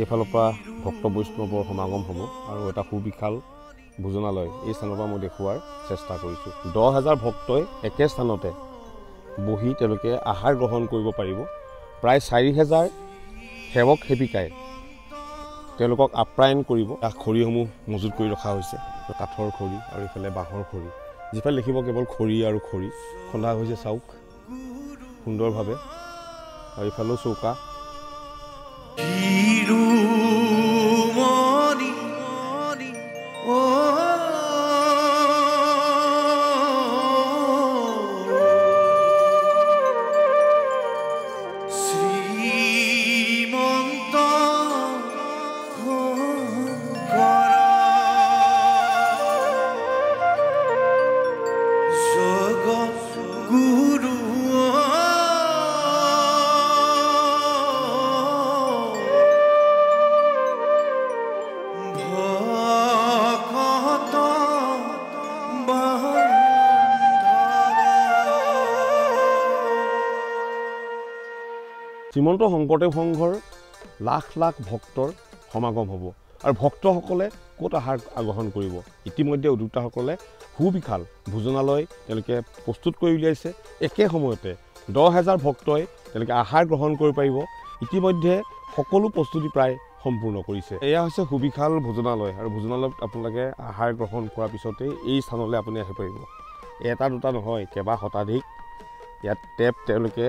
এইফালৰ পৰা ভক্ত বৈষ্ণৱৰ সমাগম হ'ব আৰু এটা সুবিশাল ভোজনালয় এই স্থানৰ পৰা মই দেখুৱাৰ চেষ্টা কৰিছোঁ। 10,000 ভক্তই একে স্থানতে বহি তেওঁলোকে আহাৰ গ্ৰহণ কৰিব পাৰিব। প্ৰায় 4,000 সেৱক সেৱিকাই তেওঁলোকক আপ্যায়ন কৰিব। খৰিসমূহ মজুত কৰি ৰখা হৈছে, কাঠৰ খৰি আৰু এইফালে বাঁহৰ খৰি। যিফালে দেখিব কেৱল খৰি আৰু খৰি খন্দা হৈছে চাউক সুন্দৰভাৱে, আৰু এইফালেও চৌকা। শ্ৰীমন্ত শংকৰদেৱ সংঘৰ লাখ লাখ ভক্তৰ সমাগম হ'ব আৰু ভক্তসকলে ক'ত আহাৰ গ্ৰহণ কৰিব। ইতিমধ্যে উদ্যোক্তাসকলে সুবিশাল ভোজনালয় তেওঁলোকে প্ৰস্তুত কৰি উলিয়াইছে। একে সময়তে 10,000 ভক্তই তেওঁলোকে আহাৰ গ্ৰহণ কৰিব পাৰিব। ইতিমধ্যে সকলো প্ৰস্তুতি প্ৰায় সম্পূৰ্ণ কৰিছে। এয়া হৈছে সুবিশাল ভোজনালয় আৰু ভোজনালয়ত আপোনালোকে আহাৰ গ্ৰহণ কৰাৰ পিছতেই এই স্থানলৈ আপুনি আহিব পাৰিব। এটা দুটা নহয়, কেইবা শতাধিক ইয়াত টেপ তেওঁলোকে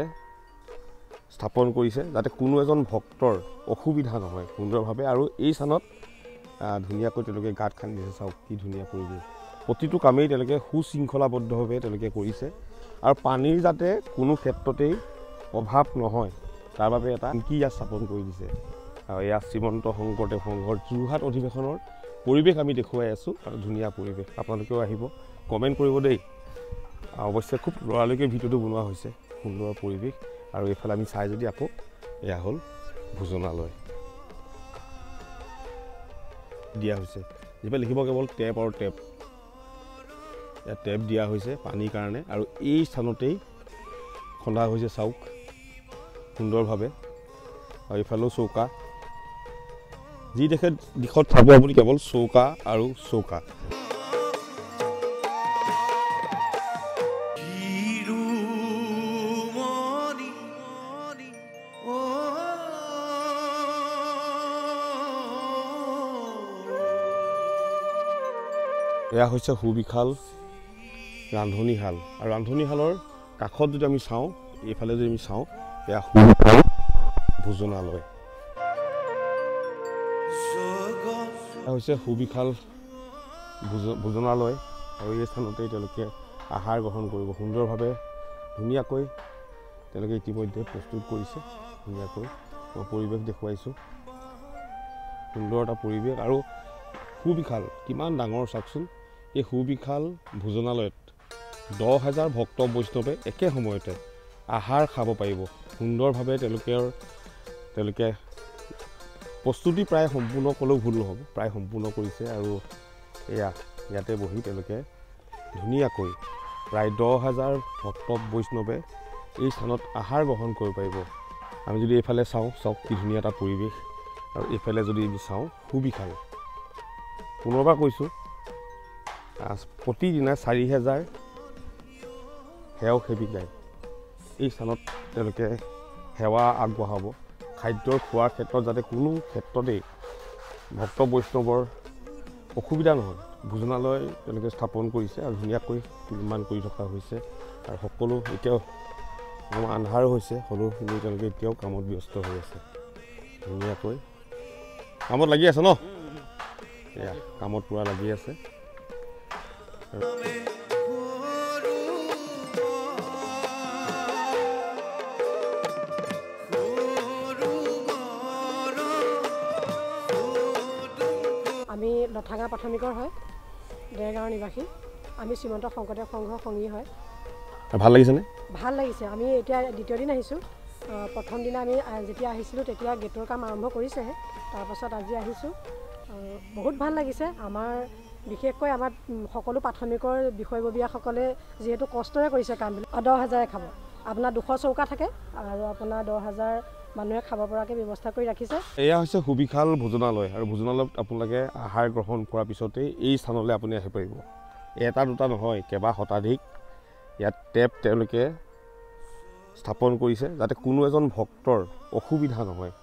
স্থাপন কৰিছে যাতে কোনো এজন ভক্তৰ অসুবিধা নহয় সুন্দৰভাৱে। আৰু এই স্থানত ধুনীয়াকৈ তেওঁলোকে গাঁত খান্দি দিছে। চাওক কি ধুনীয়া পৰিৱেশ। প্ৰতিটো কামেই তেওঁলোকে সুশৃংখলাবদ্ধভাৱে তেওঁলোকে কৰিছে আৰু পানীৰ যাতে কোনো ক্ষেত্ৰতেই অভাৱ নহয় তাৰ বাবে এটা টেংকি ইয়াত স্থাপন কৰি দিছে। আৰু এয়া শ্ৰীমন্ত শংকৰদেৱ সংঘৰ যোৰহাট অধিৱেশনৰ পৰিৱেশ আমি দেখুৱাই আছোঁ আৰু ধুনীয়া পৰিৱেশ। আপোনালোকেও আহিব, কমেণ্ট কৰিব দেই। অৱশ্যে খুব লৰালৰিকৈ ভিডিঅ'টো বনোৱা হৈছে, সুন্দৰ পৰিৱেশ। আৰু এইফালে আমি চাই যদি আকৌ এয়া হ'ল ভোজনালয় দিয়া হৈছে। যিফালে লিখিব কেৱল টেপ আৰু টেপ, ইয়াত টেপ দিয়া হৈছে পানীৰ কাৰণে। আৰু এই স্থানতেই খন্দা হৈছে চাউক সুন্দৰভাৱে, আৰু এইফালেও চৌকা। যি দিশত চাব আপুনি কেৱল চৌকা আৰু চৌকা। এয়া হৈছে সুবিশাল ৰান্ধনীশাল, আৰু ৰান্ধনীশালৰ কাষত যদি আমি চাওঁ, এইফালে যদি আমি চাওঁ, এয়া সুবিশাল ভোজনালয়। এয়া হৈছে সুবিশাল ভোজনালয় আৰু এই স্থানতেই তেওঁলোকে আহাৰ গ্ৰহণ কৰিব সুন্দৰভাৱে। ধুনীয়াকৈ তেওঁলোকে ইতিমধ্যে প্ৰস্তুত কৰিছে। ধুনীয়াকৈ মই পৰিৱেশ দেখুৱাইছোঁ, সুন্দৰ এটা পৰিৱেশ আৰু সুবিশাল কিমান ডাঙৰ চাওকচোন। এই সুবিশাল ভোজনালয়ত 10,000 ভক্ত বৈষ্ণৱে একে সময়তে আহাৰ খাব পাৰিব সুন্দৰভাৱে। তেওঁলোকে প্ৰস্তুতি প্ৰায় সম্পূৰ্ণ ক'লেও ভুল নহ'ব, প্ৰায় সম্পূৰ্ণ কৰিছে। আৰু ইয়াতে বহি তেওঁলোকে ধুনীয়াকৈ প্ৰায় 10,000 ভক্ত বৈষ্ণৱে এই স্থানত আহাৰ গ্ৰহণ কৰিব পাৰিব। আমি যদি এইফালে চাওঁ, চাওক কি ধুনীয়া এটা পৰিৱেশ। আৰু এইফালে যদি আমি চাওঁ সুবিশাল, পুনৰবাৰ কৈছোঁ, প্ৰতিদিনা 4,000 সেৱক সেৱিকাই এই স্থানত তেওঁলোকে সেৱা আগবঢ়াব। খাদ্যৰ খোৱাৰ ক্ষেত্ৰত যাতে কোনো ক্ষেত্ৰতেই ভক্ত বৈষ্ণৱৰ অসুবিধা নহয়, ভোজনালয় তেওঁলোকে স্থাপন কৰিছে আৰু ধুনীয়াকৈ নিৰ্মাণ কৰি থকা হৈছে। আৰু সকলো এতিয়াও আন্ধাৰ হৈছে, হ'লেও কিন্তু তেওঁলোকে এতিয়াও কামত ব্যস্ত হৈ আছে। ধুনীয়াকৈ কামত লাগি আছে ন, এয়া কামত পূৰা লাগি আছে। আমি লঠাঙা প্ৰাথমিকৰ হয়, দেৰগাঁৱৰ নিবাসী। আমি শ্ৰীমন্ত শংকৰদেৱ সংঘৰ সংগী হয়। ভাল লাগিছেনে? ভাল লাগিছে। আমি এতিয়া দ্বিতীয় দিন আহিছোঁ। প্ৰথম দিনা আমি যেতিয়া আহিছিলোঁ তেতিয়া গেটৰ কাম আৰম্ভ কৰিছেহে, তাৰপাছত আজি আহিছোঁ। বহুত ভাল লাগিছে। আমাৰ বিশেষকৈ আমাৰ সকলো প্ৰাথমিকৰ বিষয়ববীয়াসকলে যিহেতু কষ্টৰে কৰিছে কামবিলাক। 10,000 খাব। আপোনাৰ 200 চৌকা থাকে আৰু আপোনাৰ 10,000 মানুহে খাব পৰাকৈ ব্যৱস্থা কৰি ৰাখিছে। এয়া হৈছে সুবিশাল ভোজনালয় আৰু ভোজনালয়ত আপোনালোকে আহাৰ গ্ৰহণ কৰাৰ পিছতেই এই স্থানলৈ আপুনি আহিব পাৰিব। এটা দুটা নহয়, কেইবা শতাধিক ইয়াত টেপ তেওঁলোকে স্থাপন কৰিছে যাতে কোনো এজন ভক্তৰ অসুবিধা নহয়।